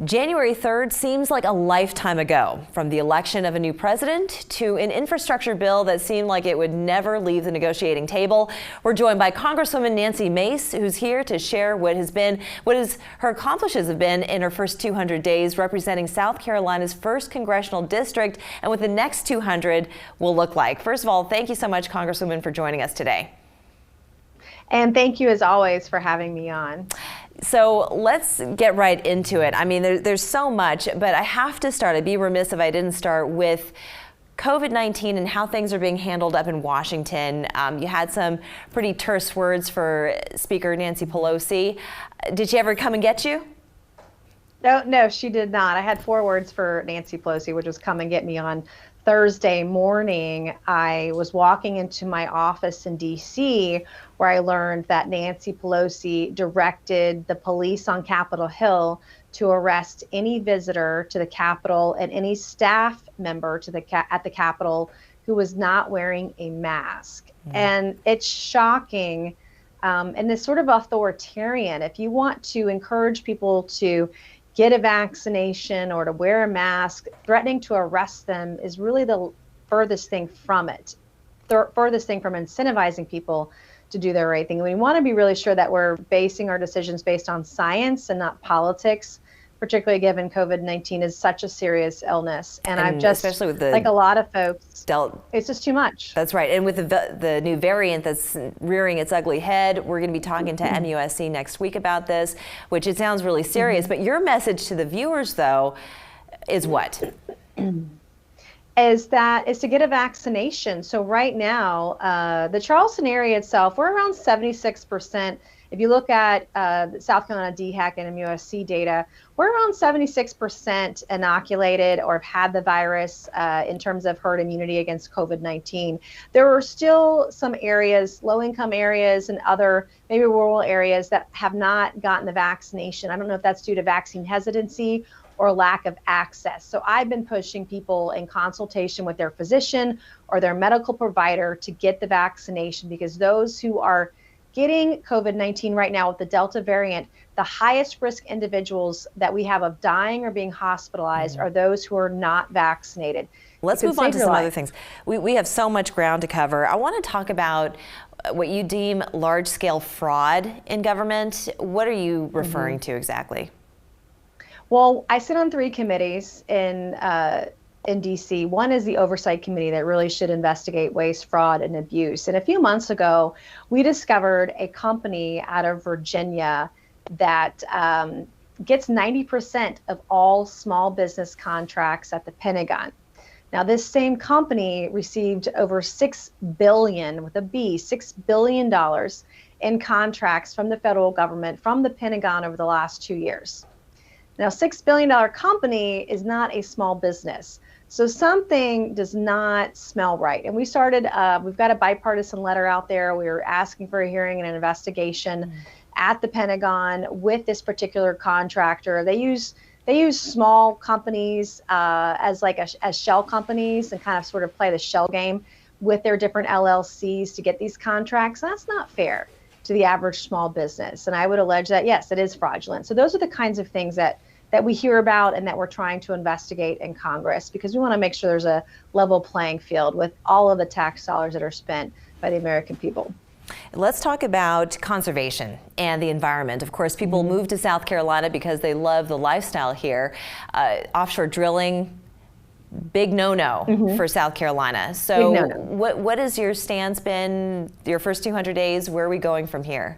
January 3rd seems like a lifetime ago, from the election of a new president to an infrastructure bill that seemed like it would never leave the negotiating table. We're joined by Congresswoman Nancy Mace, who's here to share what her accomplishments have been in her first 200 days representing South Carolina's first congressional district and what the next 200 will look like. First of all, thank you so much, Congresswoman, for joining us today. And thank you, as always, for having me on. So let's get right into it. I mean, there's so much, but I have to start. I'd be remiss if I didn't start with COVID-19 and how things are being handled up in Washington. You had some pretty terse words for Speaker Nancy Pelosi. Did she ever come and get you? No, she did not. I had 4 words for Nancy Pelosi, which was come and get me on Thursday morning. I was walking into my office in D.C. where I learned that Nancy Pelosi directed the police on Capitol Hill to arrest any visitor to the Capitol and any staff member at the Capitol who was not wearing a mask. And it's shocking and it's sort of authoritarian. If you want to encourage people to get a vaccination or to wear a mask, threatening to arrest them is really the furthest thing from it, furthest thing from incentivizing people to do the right thing. We want to be really sure that we're basing our decisions based on science and not politics, particularly given COVID-19 is such a serious illness. And I've just, especially with like a lot of folks, it's just too much. That's right. And with the new variant that's rearing its ugly head, we're going to be talking to MUSC next week about this, which it sounds really serious. But your message to the viewers, though, is what? Is to get a vaccination. So right now, the Charleston area itself, we're around 76%. If you look at South Carolina DHEC and MUSC data, we're around 76% inoculated or have had the virus in terms of herd immunity against COVID-19. There are still some areas, low-income areas and other maybe rural areas that have not gotten the vaccination. I don't know if that's due to vaccine hesitancy or lack of access. So I've been pushing people in consultation with their physician or their medical provider to get the vaccination, because those who are getting COVID-19 right now with the Delta variant, the highest risk individuals that we have of dying or being hospitalized are those who are not vaccinated. Let's move on to some other things. We have so much ground to cover. I want to talk about what you deem large-scale fraud in government. What are you referring to exactly? Well, I sit on 3 committees in DC. One is the Oversight Committee that really should investigate waste, fraud, and abuse. And a few months ago, we discovered a company out of Virginia that gets 90% of all small business contracts at the Pentagon. Now, this same company received over $6 billion, with a B, $6 billion in contracts from the federal government, from the Pentagon over the last 2 years. Now, $6 billion company is not a small business. So something does not smell right. And we started, we've got a bipartisan letter out there. We were asking for a hearing and an investigation at the Pentagon with this particular contractor. They use small companies as shell companies and kind of sort of play the shell game with their different LLCs to get these contracts. And that's not fair to the average small business. And I would allege that, yes, it is fraudulent. So those are the kinds of things that we hear about and that we're trying to investigate in Congress, because we want to make sure there's a level playing field with all of the tax dollars that are spent by the American people. Let's talk about conservation and the environment. Of course, people move to South Carolina because they love the lifestyle here. Offshore drilling, big no-no for South Carolina. So what has your stance been your first 200 days? Where are we going from here?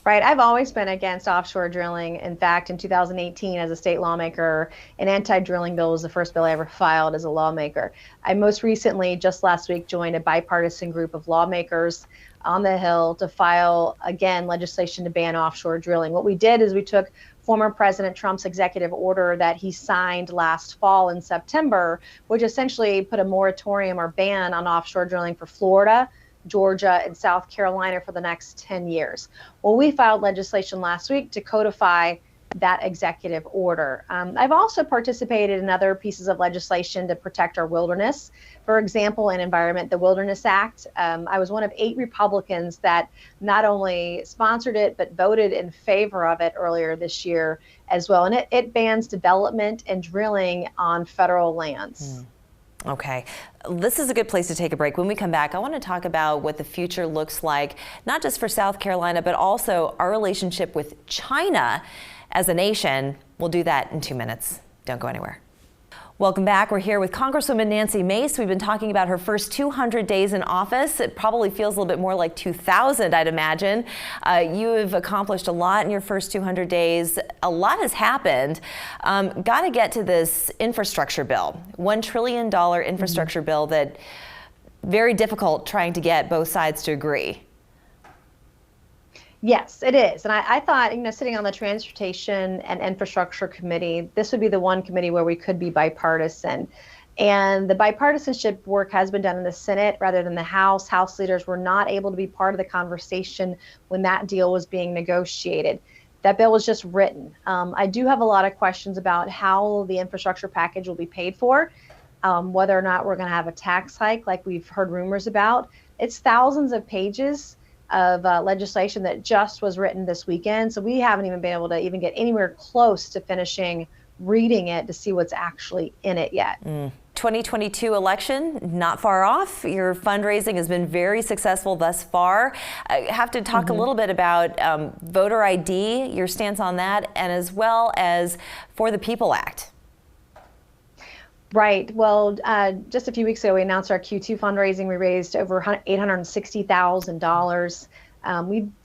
Right. I've always been against offshore drilling. In fact, in 2018, as a state lawmaker, an anti-drilling bill was the first bill I ever filed as a lawmaker. I most recently, just last week, joined a bipartisan group of lawmakers on the Hill to file, again, legislation to ban offshore drilling. What we did is we took former President Trump's executive order that he signed last fall in September, which essentially put a moratorium or ban on offshore drilling for Florida, Georgia, and South Carolina for the next 10 years. Well, we filed legislation last week to codify that executive order. I've also participated in other pieces of legislation to protect our wilderness. For example, in Environment, the Wilderness Act. I was one of 8 Republicans that not only sponsored it, but voted in favor of it earlier this year as well. And it bans development and drilling on federal lands. Okay, this is a good place to take a break. When we come back, I want to talk about what the future looks like, not just for South Carolina, but also our relationship with China as a nation. We'll do that in 2 minutes. Don't go anywhere. Welcome back. We're here with Congresswoman Nancy Mace. We've been talking about her first 200 days in office. It probably feels a little bit more like 2,000, I'd imagine. You have accomplished a lot in your first 200 days. A lot has happened. Got to get to this infrastructure bill, $1 trillion infrastructure bill that very difficult trying to get both sides to agree. Yes, it is. And I thought, sitting on the Transportation and Infrastructure Committee, this would be the one committee where we could be bipartisan. And the bipartisanship work has been done in the Senate rather than the House. House leaders were not able to be part of the conversation when that deal was being negotiated. That bill was just written. I do have a lot of questions about how the infrastructure package will be paid for, whether or not we're going to have a tax hike like we've heard rumors about. It's thousands of pages of legislation that just was written this weekend. So we haven't even been able to even get anywhere close to finishing reading it to see what's actually in it yet. 2022 election, not far off. Your fundraising has been very successful thus far. I have to talk a little bit about voter ID, your stance on that, and as well as For the People Act. Right. Well, just a few weeks ago, we announced our Q2 fundraising. We raised over $860,000.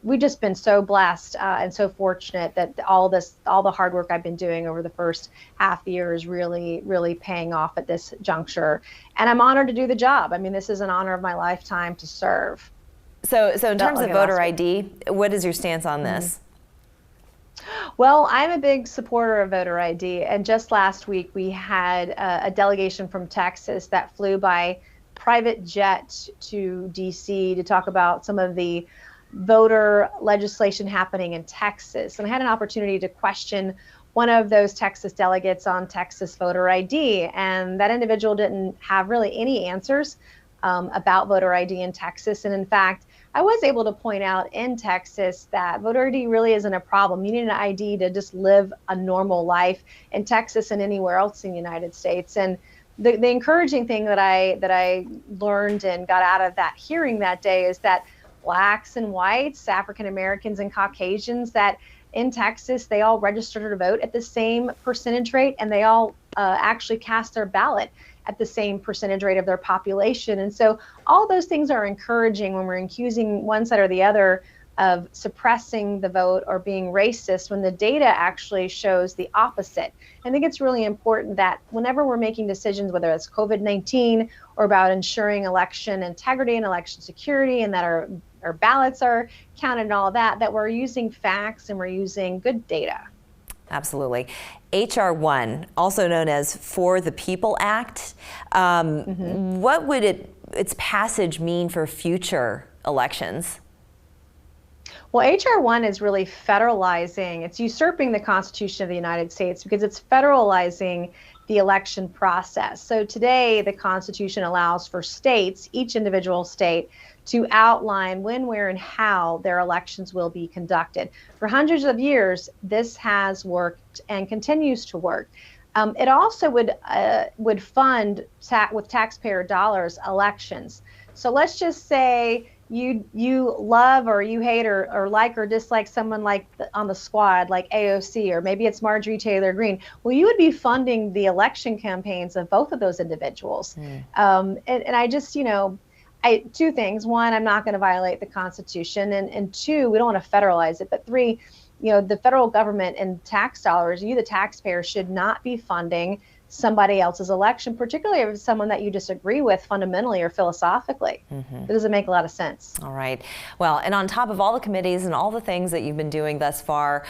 We've just been so blessed and so fortunate that all the hard work I've been doing over the first half year is really, really paying off at this juncture. And I'm honored to do the job. I mean, this is an honor of my lifetime to serve. So in terms of voter ID, what is your stance on this? Well, I'm a big supporter of voter ID, and just last week we had a delegation from Texas that flew by private jet to DC to talk about some of the voter legislation happening in Texas. And I had an opportunity to question one of those Texas delegates on Texas voter ID, and that individual didn't have really any answers about voter ID in Texas. And in fact, I was able to point out in Texas that voter ID really isn't a problem. You need an ID to just live a normal life in Texas and anywhere else in the United States. And the encouraging thing that I learned and got out of that hearing that day is that Blacks and whites, African Americans and Caucasians, that in Texas, they all register to vote at the same percentage rate, and they all actually cast their ballot at the same percentage rate of their population. And so all those things are encouraging when we're accusing one side or the other of suppressing the vote or being racist when the data actually shows the opposite. I think it's really important that whenever we're making decisions, whether it's COVID-19 or about ensuring election integrity and election security, and that our ballots are counted and all that we're using facts and we're using good data. Absolutely. H.R. 1, also known as For the People Act, what would its passage mean for future elections? Well, H.R. 1 is really federalizing, it's usurping the Constitution of the United States because it's federalizing the election process. So today, the Constitution allows for states, each individual state, to outline when, where, and how their elections will be conducted. For hundreds of years, this has worked and continues to work. It also would fund with taxpayer dollars elections. So let's just say you love or you hate or like or dislike someone like on the squad like AOC, or maybe it's Marjorie Taylor Greene. Well, you would be funding the election campaigns of both of those individuals. And I just, two things. One, I'm not going to violate the Constitution. And two, we don't want to federalize it. But three, the federal government and tax dollars, you, the taxpayer, should not be funding somebody else's election, particularly if it's someone that you disagree with fundamentally or philosophically. It doesn't make a lot of sense. All right. Well, and on top of all the committees and all the things that you've been doing thus far,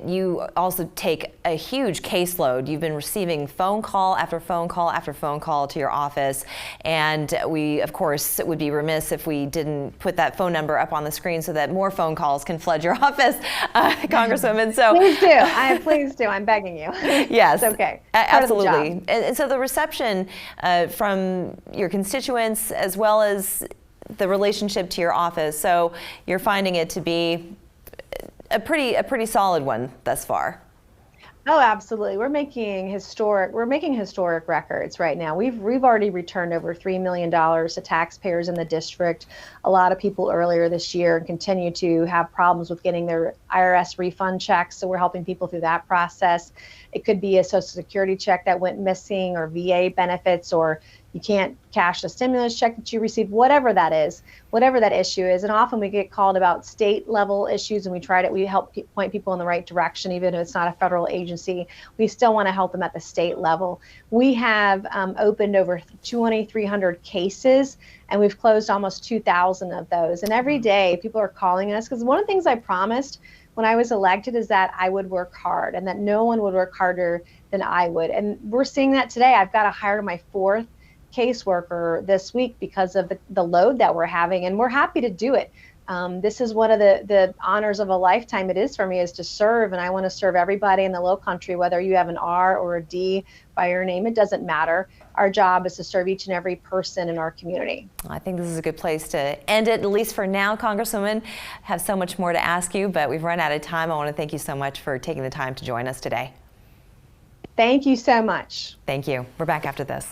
you also take a huge caseload. You've been receiving phone call after phone call after phone call to your office. And we, of course, would be remiss if we didn't put that phone number up on the screen so that more phone calls can flood your office, Congresswoman. So please do. Please do. I'm begging you. Yes. It's okay. Absolutely. And so the reception from your constituents, as well as the relationship to your office, so you're finding it to be a pretty solid one thus far. Oh, absolutely. We're making historic records right now. We've already returned over $3 million to taxpayers in the district. A lot of people earlier this year continue to have problems with getting their IRS refund checks, so we're helping people through that process. It could be a Social Security check that went missing, or VA benefits, or you can't cash the stimulus check that you received, whatever that is, whatever that issue is. And often we get called about state level issues, and we help point people in the right direction, even if it's not a federal agency. We still want to help them at the state level. We have opened over 2,300 cases, and we've closed almost 2,000 of those. And every day people are calling us, because one of the things I promised when I was elected is that I would work hard, and that no one would work harder than I would. And we're seeing that today. I've got to hire my 4th caseworker this week because of the load that we're having, and we're happy to do it. This is one of the honors of a lifetime. It is for me, is to serve, and I want to serve everybody in the Low Country, whether you have an R or a D by your name. It doesn't matter. Our job is to serve each and every person in our community. I think this is a good place to end it, at least for now, Congresswoman. I have so much more to ask you, but we've run out of time. I want to thank you so much for taking the time to join us today. Thank you so much. Thank you. We're back after this.